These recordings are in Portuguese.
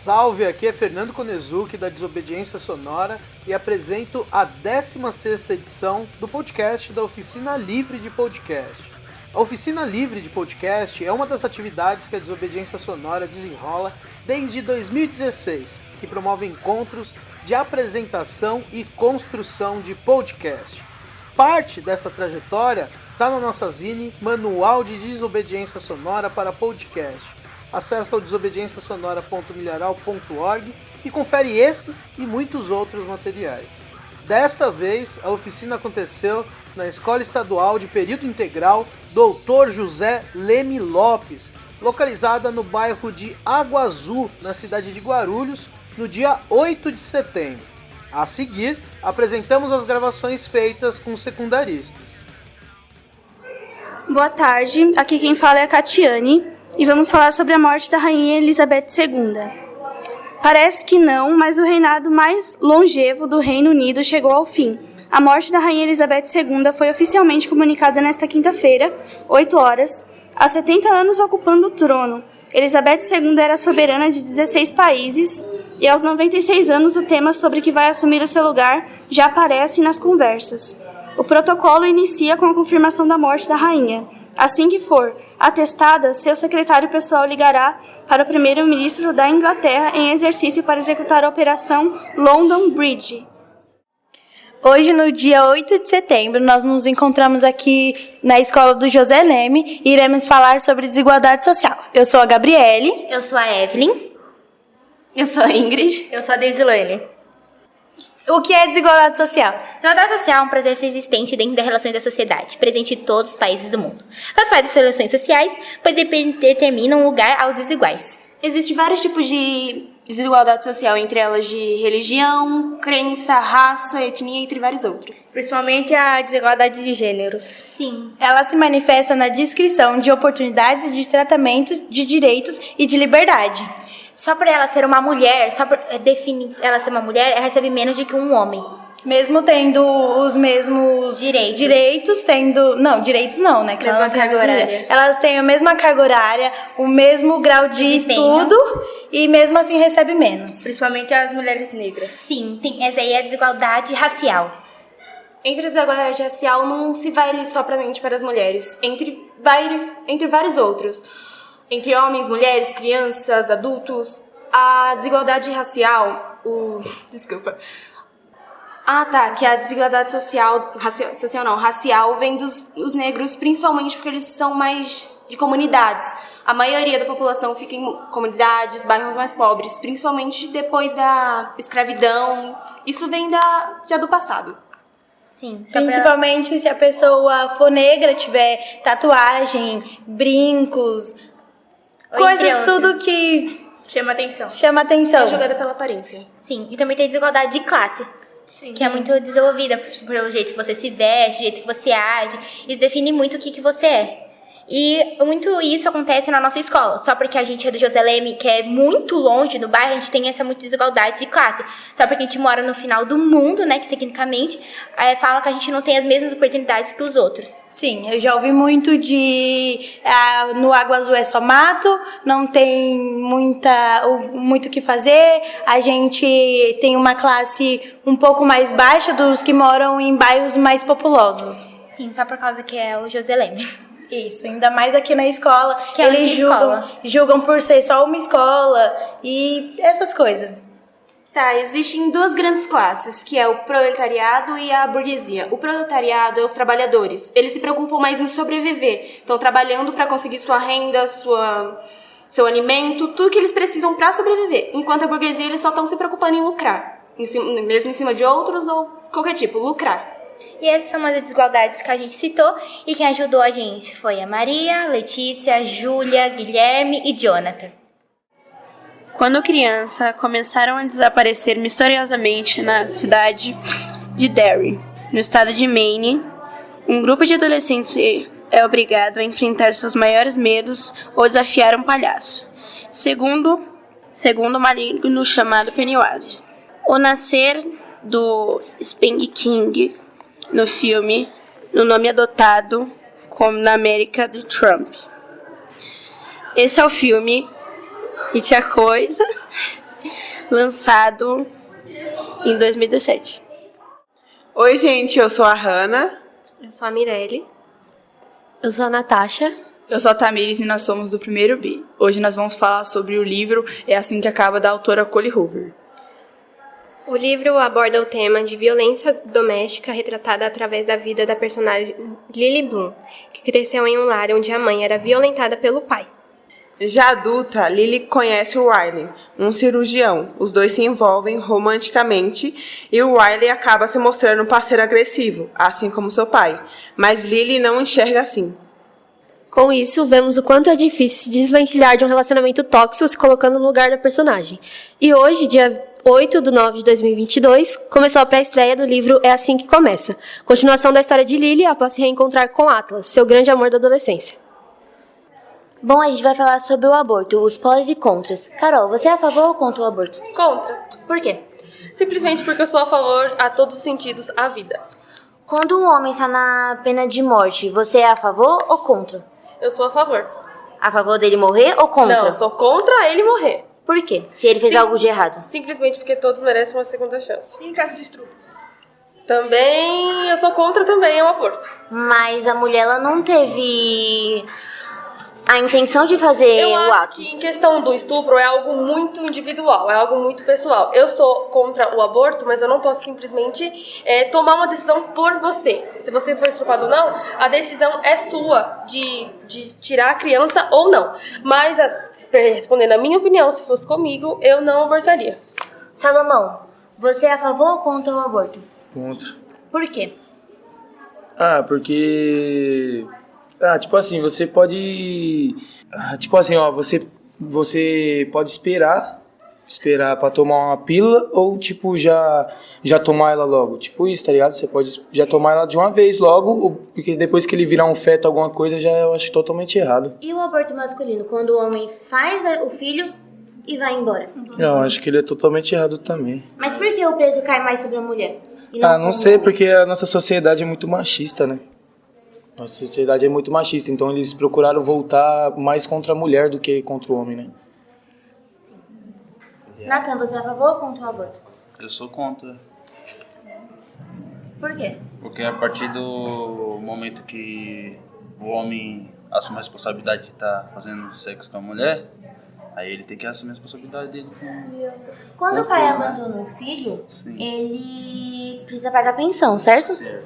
Salve, aqui é Fernando Konezuki da Desobediência Sonora e apresento a 16ª edição do podcast da Oficina Livre de Podcast. A Oficina Livre de Podcast é uma das atividades que a Desobediência Sonora desenrola desde 2016, que promove encontros de apresentação e construção de podcast. Parte dessa trajetória está na nossa zine Manual de Desobediência Sonora para Podcast. Acesse o desobedienciasonora.milharal.org e confere esse e muitos outros materiais. Desta vez, a oficina aconteceu na Escola Estadual de Período Integral Dr. José Leme Lopes, localizada no bairro de Água Azul, na cidade de Guarulhos, no dia 8 de setembro. A seguir, apresentamos as gravações feitas com secundaristas. Boa tarde, aqui quem fala é a Catiane. E vamos falar sobre a morte da Rainha Elizabeth II. Parece que não, mas o reinado mais longevo do Reino Unido chegou ao fim. A morte da Rainha Elizabeth II foi oficialmente comunicada nesta quinta-feira, 8 horas, há 70 anos ocupando o trono. Elizabeth II era soberana de 16 países e aos 96 anos o tema sobre que vai assumir o seu lugar já aparece nas conversas. O protocolo inicia com a confirmação da morte da rainha. Assim que for atestada, seu secretário pessoal ligará para o primeiro-ministro da Inglaterra em exercício para executar a Operação London Bridge. Hoje, no dia 8 de setembro, nós nos encontramos aqui na escola do José Leme e iremos falar sobre desigualdade social. Eu sou a Gabriele. Eu sou a Evelyn. Eu sou a Ingrid. Eu sou a Deisilene. O que é desigualdade social? Desigualdade social é um processo existente dentro das relações da sociedade, presente em todos os países do mundo. Faz parte das relações sociais, pois determinam um lugar aos desiguais. Existem vários tipos de desigualdade social, entre elas de religião, crença, raça, etnia, entre vários outros. Principalmente a desigualdade de gêneros. Sim. Ela se manifesta na descrição de oportunidades de tratamento, de direitos e de liberdade. Só por ela ser uma mulher, só por definir ela ser uma mulher, ela recebe menos do que um homem. Mesmo tendo os mesmos direitos tendo... Não, direitos não, né? Que mesma ela não carga horária. Ela tem a mesma carga horária, o mesmo grau de desempenho. estudo e mesmo assim recebe menos. Principalmente as mulheres negras. Sim, essa aí é a desigualdade racial. Entre a desigualdade racial não se vai ali somente para as mulheres, vai entre vários outros. Entre homens, mulheres, crianças, adultos. A desigualdade racial... que a desigualdade racial vem dos negros, principalmente porque eles são mais de comunidades. A maioria da população fica em comunidades, bairros mais pobres, principalmente depois da escravidão. Isso vem já do passado. Sim. Principalmente se a pessoa for negra, tiver tatuagem, brincos... Coisas tudo que chama atenção. É jogada pela aparência. Sim, e também tem desigualdade de classe. Sim. Que é muito desenvolvida pelo jeito que você se veste, o jeito que você age. Isso define muito o que você é. E muito isso acontece na nossa escola. Só porque a gente é do José Leme, que é muito longe do bairro, a gente tem essa muita desigualdade de classe. Só porque a gente mora no final do mundo, né, que tecnicamente fala que a gente não tem as mesmas oportunidades que os outros. Sim, eu já ouvi muito no Água Azul é só mato, não tem muito o que fazer, a gente tem uma classe um pouco mais baixa dos que moram em bairros mais populosos. Sim, só por causa que é o José Leme. Isso, ainda mais aqui na escola, que eles julgam por ser só uma escola e essas coisas. Existem duas grandes classes, que é o proletariado e a burguesia. O proletariado é os trabalhadores. Eles se preocupam mais em sobreviver. Estão trabalhando para conseguir sua renda, seu alimento, tudo que eles precisam para sobreviver. Enquanto a burguesia, eles só estão se preocupando em lucrar. Mesmo em cima de outros ou qualquer tipo, lucrar. E essas são as desigualdades que a gente citou, e quem ajudou a gente foi a Maria, Letícia, Júlia, Guilherme e Jonathan. Quando criança, começaram a desaparecer misteriosamente na cidade de Derry, no estado de Maine. Um grupo de adolescentes é obrigado a enfrentar seus maiores medos ou desafiar um palhaço, segundo o maligno chamado Pennywise. O nascer do Spank King no filme, no nome adotado como na América do Trump. Esse é o filme E Tinha Coisa lançado em 2017. Oi, gente, eu sou a Hanna. Eu sou a Mirelle. Eu sou a Natasha. Eu sou a Tamires e nós somos do primeiro B. Hoje nós vamos falar sobre o livro É Assim que Acaba, da autora Colly Hoover. O livro aborda o tema de violência doméstica retratada através da vida da personagem Lily Bloom, que cresceu em um lar onde a mãe era violentada pelo pai. Já adulta, Lily conhece o Riley, um cirurgião. Os dois se envolvem romanticamente e o Riley acaba se mostrando um parceiro agressivo, assim como seu pai. Mas Lily não enxerga assim. Com isso, vemos o quanto é difícil se desvencilhar de um relacionamento tóxico se colocando no lugar da personagem. E hoje, dia 8/9/2022, começou a pré-estreia do livro É Assim que Começa, continuação da história de Lily após se reencontrar com Atlas, seu grande amor da adolescência. Bom, a gente vai falar sobre o aborto, os pós e contras. Carol, você é a favor ou contra o aborto? Contra. Por quê? Simplesmente porque eu sou a favor, a todos os sentidos, à vida. Quando um homem está na pena de morte, você é a favor ou contra? Eu sou a favor. A favor dele morrer ou contra? Não, eu sou contra ele morrer. Por quê? Se ele fez algo de errado? Simplesmente porque todos merecem uma segunda chance. Em caso de estupro? Também, eu sou contra também o aborto. Mas a mulher, ela não teve a intenção de fazer eu o acho ato. que em questão do estupro é algo muito individual, é algo muito pessoal. Eu sou contra o aborto, mas eu não posso simplesmente tomar uma decisão por você. Se você for estuprado ou não, a decisão é sua de tirar a criança ou não. Mas, respondendo a minha opinião, se fosse comigo, eu não abortaria. Salomão, você é a favor ou contra o aborto? Contra. Por quê? Porque... tipo assim, você pode... Tipo assim, ó, você pode esperar pra tomar uma pílula ou, tipo, já tomar ela logo. Tipo isso, tá ligado? Você pode já tomar ela de uma vez logo, porque depois que ele virar um feto, alguma coisa, já eu acho totalmente errado. E o aborto masculino, quando o homem faz o filho e vai embora? Eu acho que ele é totalmente errado também. Mas por que o peso cai mais sobre a mulher? Não sei, porque a nossa sociedade é muito machista, né? Nossa sociedade é muito machista, então eles procuraram voltar mais contra a mulher do que contra o homem, né? Nathan, você é a favor ou contra o aborto? Eu sou contra. Por quê? Porque a partir do momento que o homem assume a responsabilidade de estar fazendo sexo com a mulher, aí ele tem que assumir a responsabilidade dele com Quando o pai filho, abandona o filho, Sim. ele precisa pagar pensão, certo? Certo.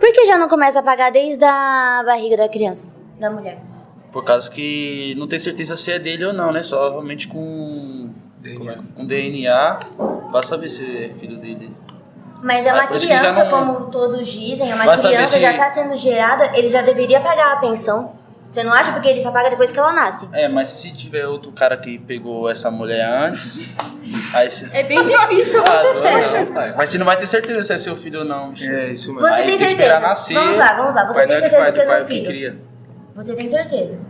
Por que já não começa a pagar desde a barriga da criança, da mulher? Por causa que não tem certeza se é dele ou não, né? Só realmente com DNA pra saber se é filho dele. Mas é uma por isso que já criança, não- como todos dizem, é uma Vai saber criança, se- já está sendo gerada, ele já deveria pagar a pensão. Você não acha? Porque ele só paga depois que ela nasce. Mas se tiver outro cara que pegou essa mulher antes, aí se... É bem difícil acontecer. Mas você não vai ter certeza se é seu filho ou não. É, isso mesmo. Você Aí tem você tem que certeza? esperar nascer. Vamos lá. Você Pai tem não é que certeza faz, que é o pai seu é que filho? cria. Você tem certeza.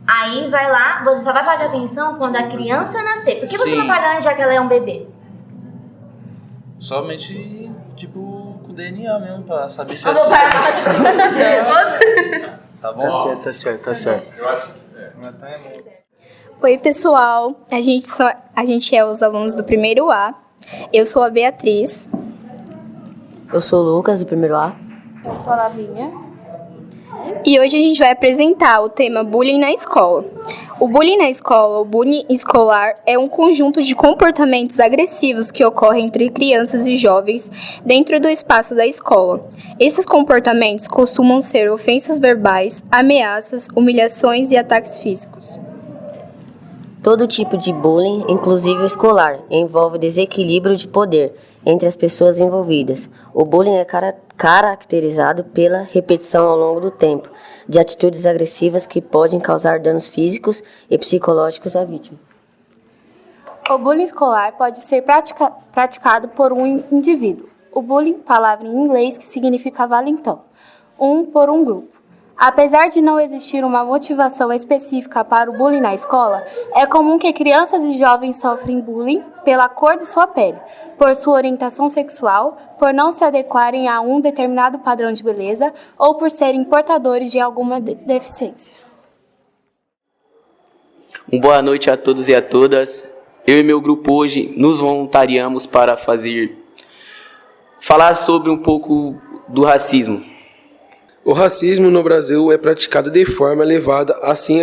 Aí vai lá, você só vai pagar a pensão quando a criança nascer. Por que você Sim. não paga antes, já que ela é um bebê? Somente, tipo, com DNA mesmo, pra saber se Ah, é meu pai Tá bom? Tá certo. Eu acho que Oi, pessoal. A gente é os alunos do primeiro A. Eu sou a Beatriz. Eu sou o Lucas, do primeiro A. Eu sou a Lavínia. E hoje a gente vai apresentar o tema bullying na escola. O bullying na escola, o bullying escolar, é um conjunto de comportamentos agressivos que ocorrem entre crianças e jovens dentro do espaço da escola. Esses comportamentos costumam ser ofensas verbais, ameaças, humilhações e ataques físicos. Todo tipo de bullying, inclusive o escolar, envolve desequilíbrio de poder entre as pessoas envolvidas. O bullying é caracterizado pela repetição ao longo do tempo de atitudes agressivas que podem causar danos físicos e psicológicos à vítima. O bullying escolar pode ser praticado por um indivíduo. O bullying, palavra em inglês que significa valentão, por um grupo. Apesar de não existir uma motivação específica para o bullying na escola, é comum que crianças e jovens sofrem bullying pela cor de sua pele, por sua orientação sexual, por não se adequarem a um determinado padrão de beleza ou por serem portadores de alguma deficiência. Boa noite a todos e a todas. eu e meu grupo hoje nos voluntariamos para falar sobre um pouco do racismo. O racismo no Brasil é praticado de forma levada assim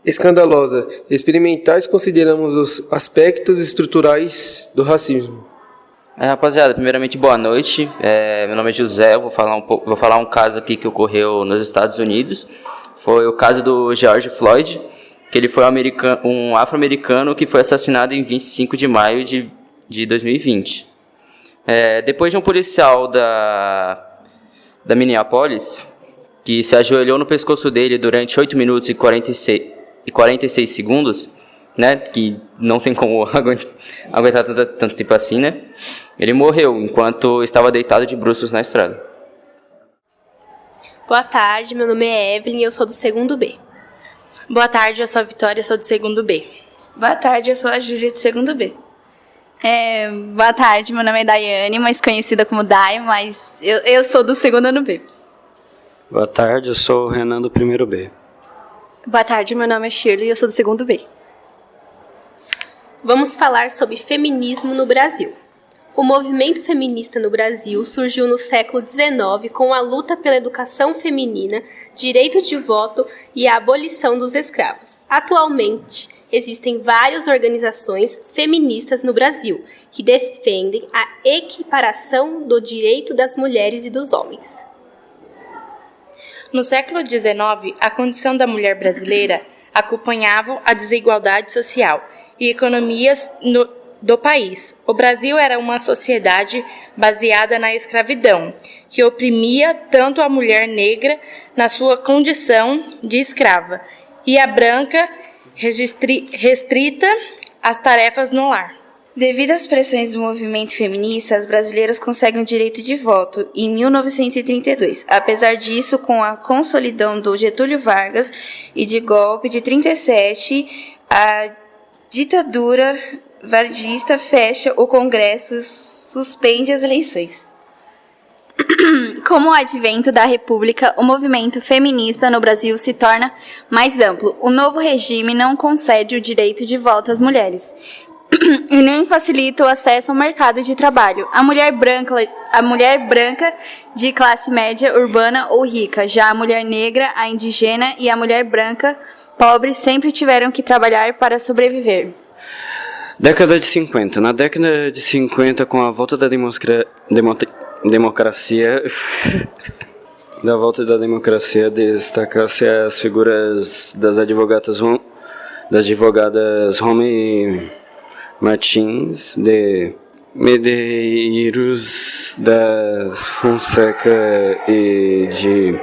escandalosa. Experimentais consideramos os aspectos estruturais do racismo. Rapaziada, primeiramente boa noite. Meu nome é José, eu vou falar um caso aqui que ocorreu nos Estados Unidos. Foi o caso do George Floyd, que ele foi um afro-americano que foi assassinado em 25 de maio de 2020. Depois de um policial da Minneapolis, que se ajoelhou no pescoço dele durante 8 minutos e 46 segundos, né, que não tem como aguentar tanto tempo assim, né? Ele morreu enquanto estava deitado de bruços na estrada. Boa tarde, meu nome é Evelyn e eu sou do segundo B. Boa tarde, eu sou a Vitória, eu sou do segundo B. Boa tarde, eu sou a Júlia, do segundo B. Boa tarde, meu nome é Daiane, mais conhecida como Dai, mas eu sou do segundo ano B. Boa tarde, eu sou o Renan, do primeiro B. Boa tarde, meu nome é Shirley e eu sou do segundo B. Vamos falar sobre feminismo no Brasil. O movimento feminista no Brasil surgiu no século XIX com a luta pela educação feminina, direito de voto e a abolição dos escravos. Atualmente, existem várias organizações feministas no Brasil que defendem a equiparação do direito das mulheres e dos homens. No século XIX, a condição da mulher brasileira acompanhava a desigualdade social e economias do país. O Brasil era uma sociedade baseada na escravidão, que oprimia tanto a mulher negra na sua condição de escrava e a branca restrita às tarefas no lar. Devido às pressões do movimento feminista, as brasileiras conseguem o direito de voto em 1932. Apesar disso, com a consolidão do Getúlio Vargas e de golpe de 37, a ditadura varguista fecha o Congresso, suspende as eleições. Com o advento da República, o movimento feminista no Brasil se torna mais amplo. O novo regime não concede o direito de voto às mulheres e nem facilita o acesso ao mercado de trabalho. A mulher branca de classe média, urbana ou rica, já a mulher negra, a indígena e a mulher branca pobre sempre tiveram que trabalhar para sobreviver. Década de 50. Na década de 50, com a volta da democracia, destacasse as figuras das advogadas Rome Martins, de Medeiros da Fonseca e de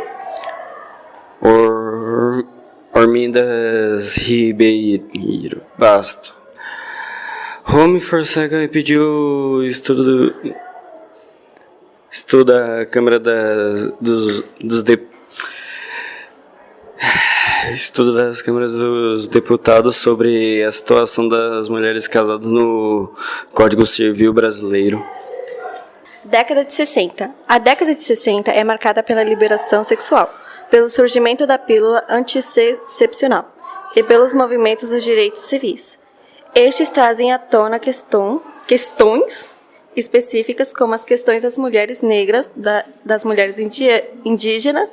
Ormindas Ribeiro Basto. Rome Fonseca pediu estudo da Câmara Estudo das câmaras dos deputados sobre a situação das mulheres casadas no Código Civil brasileiro. Década de 60. A década de 60 é marcada pela liberação sexual, pelo surgimento da pílula anticoncepcional e pelos movimentos dos direitos civis. Estes trazem à tona questões específicas como as questões das mulheres negras, das mulheres indígenas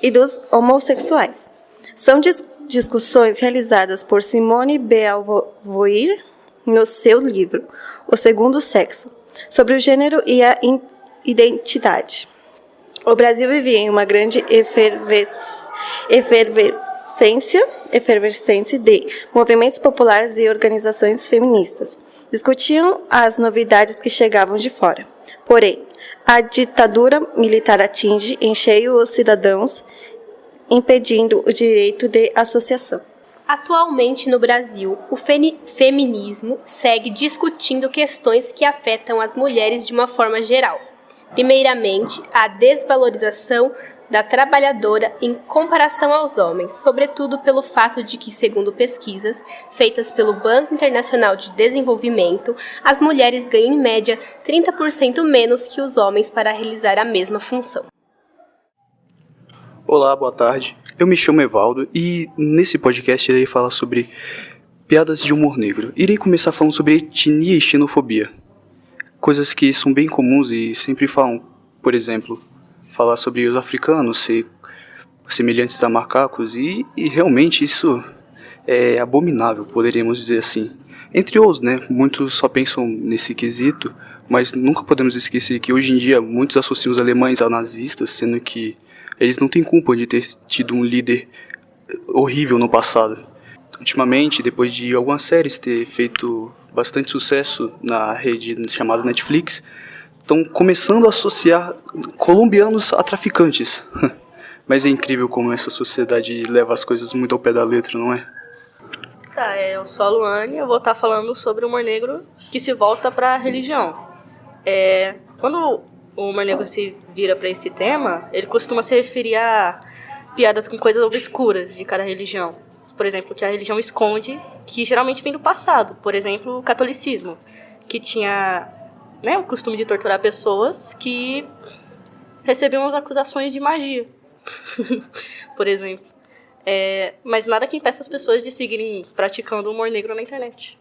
e dos homossexuais. São discussões realizadas por Simone Beauvoir no seu livro O Segundo Sexo, sobre o gênero e a identidade. O Brasil vivia em uma grande efervescência de movimentos populares e organizações feministas. Discutiam as novidades que chegavam de fora. Porém, a ditadura militar atinge em cheio os cidadãos, impedindo o direito de associação. Atualmente no Brasil, o feminismo segue discutindo questões que afetam as mulheres de uma forma geral. Primeiramente, a desvalorização da trabalhadora em comparação aos homens, sobretudo pelo fato de que, segundo pesquisas feitas pelo Banco Internacional de Desenvolvimento, as mulheres ganham em média 30% menos que os homens para realizar a mesma função. Olá, boa tarde. Eu me chamo Evaldo e nesse podcast irei falar sobre piadas de humor negro. Irei começar falando sobre etnia e xenofobia. Coisas que são bem comuns e sempre falam, por exemplo, falar sobre os africanos ser semelhantes a macacos e realmente isso é abominável, poderíamos dizer assim. Entre outros, né? Muitos só pensam nesse quesito, mas nunca podemos esquecer que hoje em dia muitos associam os alemães a nazistas, sendo que eles não têm culpa de ter tido um líder horrível no passado. Ultimamente, depois de algumas séries ter feito bastante sucesso na rede chamada Netflix, estão começando a associar colombianos a traficantes. Mas é incrível como essa sociedade leva as coisas muito ao pé da letra, não é? Tá, eu sou a Luane e eu vou estar falando sobre o humor negro que se volta para a religião. Quando o humor negro se vira para esse tema, ele costuma se referir a piadas com coisas obscuras de cada religião. Por exemplo, que a religião esconde, que geralmente vem do passado. Por exemplo, o catolicismo, que tinha, né, o costume de torturar pessoas que recebiam as acusações de magia, por exemplo. Mas nada que impeça as pessoas de seguirem praticando o humor negro na internet.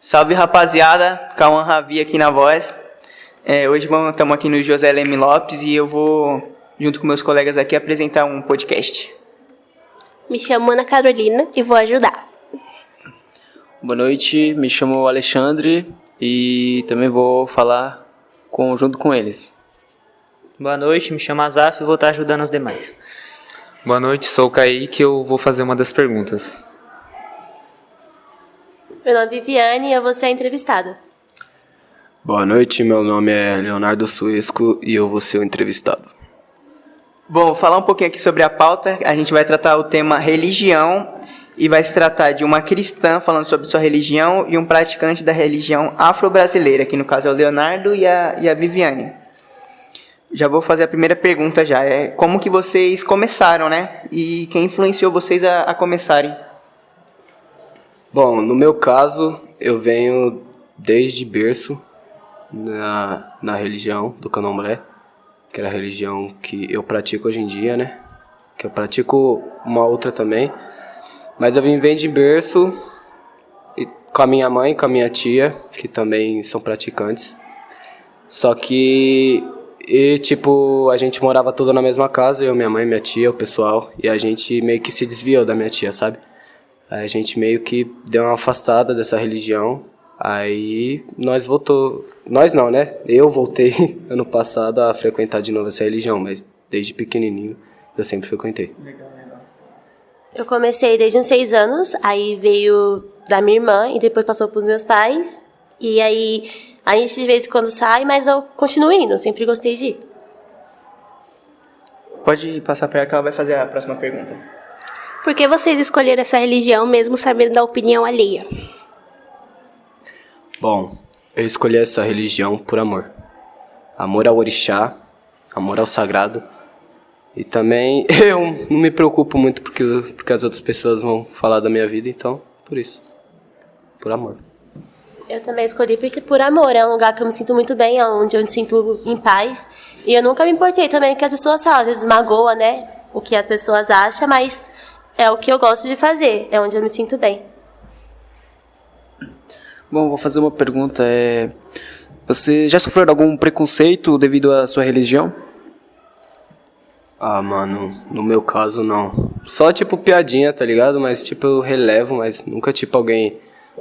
Salve, rapaziada, Cauã Ravi aqui na voz. Hoje estamos aqui no José Leme Lopes e eu vou, junto com meus colegas aqui, apresentar um podcast. Me chamo Ana Carolina e vou ajudar. Boa noite, me chamo Alexandre e também vou falar junto com eles. Boa noite, me chamo Azaf e vou estar ajudando os demais. Boa noite, sou o Kaique e eu vou fazer uma das perguntas. Meu nome é Viviane e eu vou ser a entrevistada. Boa noite, meu nome é Leonardo Suesco e eu vou ser o entrevistado. Bom, vou falar um pouquinho aqui sobre a pauta. A gente vai tratar o tema religião e vai se tratar de uma cristã falando sobre sua religião e um praticante da religião afro-brasileira, que no caso é o Leonardo e a Viviane. Já vou fazer a primeira pergunta já. Como que vocês começaram, né? E quem influenciou vocês a começarem? Bom, no meu caso, eu venho desde berço na religião do Candomblé, que era a religião que eu pratico hoje em dia, né? Que eu pratico uma outra também. Mas eu vim de berço com a minha mãe e com a minha tia, que também são praticantes. Só que, a gente morava tudo na mesma casa, eu, minha mãe, minha tia, o pessoal. E a gente meio que se desviou da minha tia, sabe? Aí a gente meio que deu uma afastada dessa religião. Aí nós não, né? Eu voltei ano passado a frequentar de novo essa religião, mas desde pequenininho eu sempre frequentei. Eu comecei desde uns 6 anos, aí veio da minha irmã e depois passou pros meus pais. E aí a gente de vez em quando sai, mas eu continuo indo, sempre gostei de ir. Pode passar para ela que ela vai fazer a próxima pergunta. Por que vocês escolheram essa religião mesmo sabendo da opinião alheia? Bom, eu escolhi essa religião por amor. Amor ao orixá, amor ao sagrado. E também eu não me preocupo muito porque as outras pessoas vão falar da minha vida, então, por isso. Por amor. Eu também escolhi porque por amor, é um lugar que eu me sinto muito bem, é onde eu me sinto em paz. E eu nunca me importei também com o que as pessoas falam, às vezes magoa, né? O que as pessoas acham, mas é o que eu gosto de fazer, é onde eu me sinto bem. Bom, vou fazer uma pergunta. Você já sofreu algum preconceito devido à sua religião? Ah, mano, no meu caso não. Só piadinha, tá ligado? Mas eu relevo, mas nunca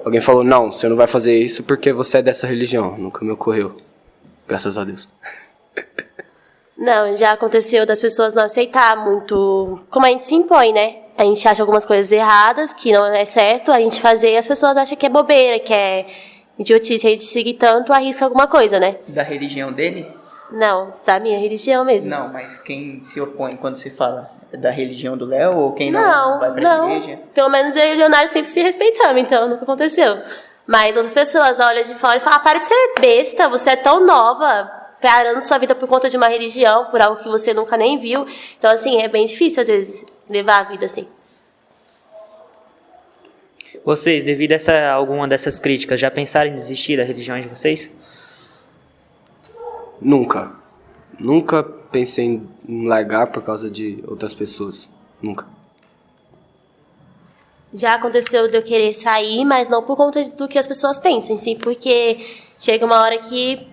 alguém falou, não, você não vai fazer isso porque você é dessa religião. Nunca me ocorreu. Graças a Deus. Não, já aconteceu das pessoas não aceitar muito como a gente se impõe, né? A gente acha algumas coisas erradas, que não é certo a gente fazer, e as pessoas acham que é bobeira, que é idiotice, a gente seguir tanto, arrisca alguma coisa, né? Da religião dele? Não, da minha religião mesmo. Não, mas quem se opõe quando se fala da religião do Léo ou quem não vai pra igreja? Pelo menos eu e o Leonardo sempre se respeitamos, então nunca aconteceu. Mas outras pessoas olham de fora e falam, para de ser besta, você é tão nova, parando sua vida por conta de uma religião, por algo que você nunca nem viu. Então, assim, é bem difícil, às vezes, levar a vida assim. Vocês, devido a alguma dessas críticas, já pensaram em desistir da religião de vocês? Nunca. Nunca pensei em largar por causa de outras pessoas. Nunca. Já aconteceu de eu querer sair, mas não por conta do que as pessoas pensam, sim, porque chega uma hora que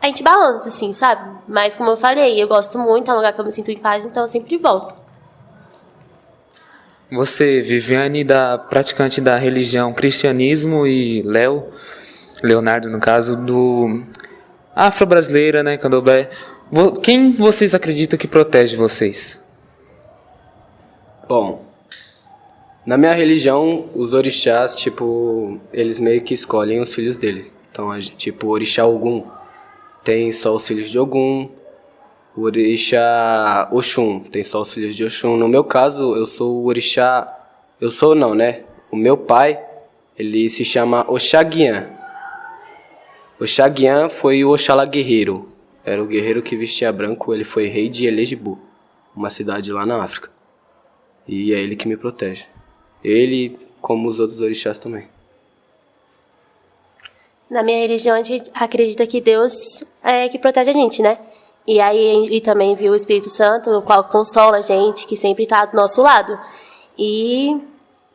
a gente balança, assim, sabe? Mas como eu falei, eu gosto muito, é um lugar que eu me sinto em paz, então eu sempre volto. Você, Viviane, praticante da religião cristianismo, e Leonardo, no caso, do afro-brasileira, né, candomblé. Quem vocês acreditam que protege vocês? Bom, na minha religião, os orixás, tipo, eles meio que escolhem os filhos dele. Então, tipo, o orixá Ogum tem só os filhos de Ogum, o orixá Oxum tem só os filhos de Oxum. No meu caso, eu sou o orixá... Eu sou não, né? O meu pai, ele se chama Oxaguian. Oxaguian foi o Oxalá guerreiro. Era o guerreiro que vestia branco, ele foi rei de Elegibu, uma cidade lá na África. E é ele que me protege. Ele, como os outros orixás também. Na minha religião, a gente acredita que Deus é que protege a gente, né? E aí ele também viu o Espírito Santo, o qual consola a gente, que sempre está do nosso lado. E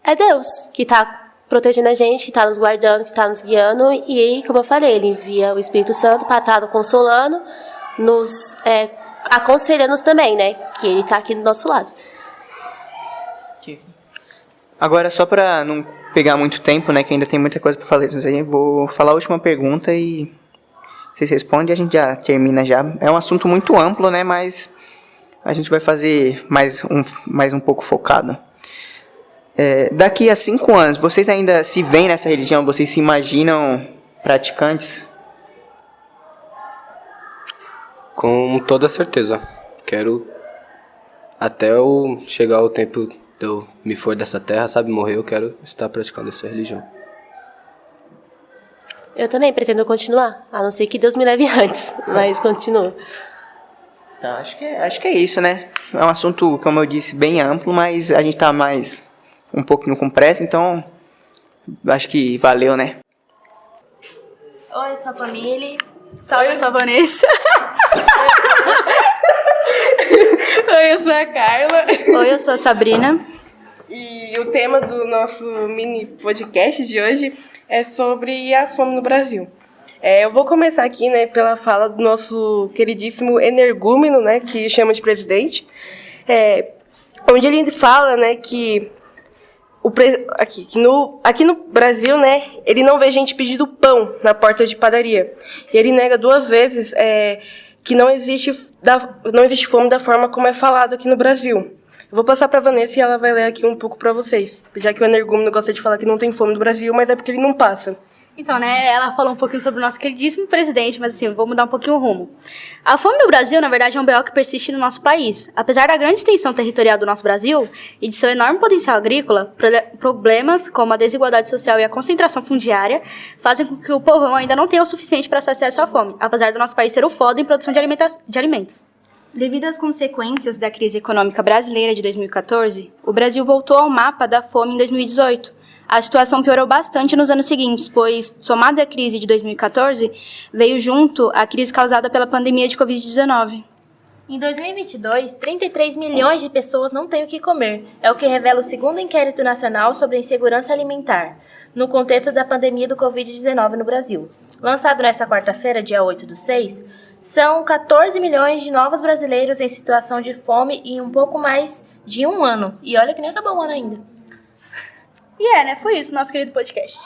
é Deus que está protegendo a gente, que está nos guardando, que está nos guiando. E, como eu falei, ele envia o Espírito Santo para estar nos consolando, nos aconselhando também, né? Que ele está aqui do nosso lado. Agora, só para não pegar muito tempo, né, que ainda tem muita coisa para falar disso aí, vou falar a última pergunta e vocês respondem e a gente já termina já. É um assunto muito amplo, né, mas a gente vai fazer mais um pouco focado. Daqui a 5 anos, vocês ainda se veem nessa religião? Vocês se imaginam praticantes? Com toda certeza. Quero, até chegar o tempo de eu me for dessa terra, sabe, morrer, eu quero estar praticando essa religião. Eu também pretendo continuar, a não ser que Deus me leve antes, mas continuo. Tá, acho que é isso, né? É um assunto, como eu disse, bem amplo, mas a gente tá mais um pouquinho com pressa, então acho que valeu, né? Oi, eu sou a Pamile. Salve, eu sou a Vanessa. Oi, eu sou a Carla. Oi, eu sou a Sabrina. E o tema do nosso mini podcast de hoje é sobre a fome no Brasil. Eu vou começar aqui, né, pela fala do nosso queridíssimo energúmeno, né, que chama de presidente, onde ele fala, né, que aqui no Brasil, né, ele não vê gente pedindo pão na porta de padaria. E ele nega 2 vezes que não existe fome da forma como é falado aqui no Brasil. Eu vou passar para a Vanessa e ela vai ler aqui um pouco para vocês, já que o energúmeno gosta de falar que não tem fome no Brasil, mas é porque ele não passa. Então, né, ela falou um pouquinho sobre o nosso queridíssimo presidente, mas assim, vou mudar um pouquinho o rumo. A fome no Brasil, na verdade, é um BO que persiste no nosso país. Apesar da grande extensão territorial do nosso Brasil e de seu enorme potencial agrícola, problemas como a desigualdade social e a concentração fundiária fazem com que o povão ainda não tenha o suficiente para saciar sua fome, apesar do nosso país ser o foda em produção de alimentos. Devido às consequências da crise econômica brasileira de 2014, o Brasil voltou ao mapa da fome em 2018. A situação piorou bastante nos anos seguintes, pois, somada à crise de 2014, veio junto a crise causada pela pandemia de Covid-19. Em 2022, 33 milhões de pessoas não têm o que comer. É o que revela o segundo inquérito nacional sobre a insegurança alimentar, no contexto da pandemia do Covid-19 no Brasil. Lançado nesta quarta-feira, dia 8/6, são 14 milhões de novos brasileiros em situação de fome em um pouco mais de 1 ano. E olha que nem acabou o ano ainda. E né? Foi isso, nosso querido podcast.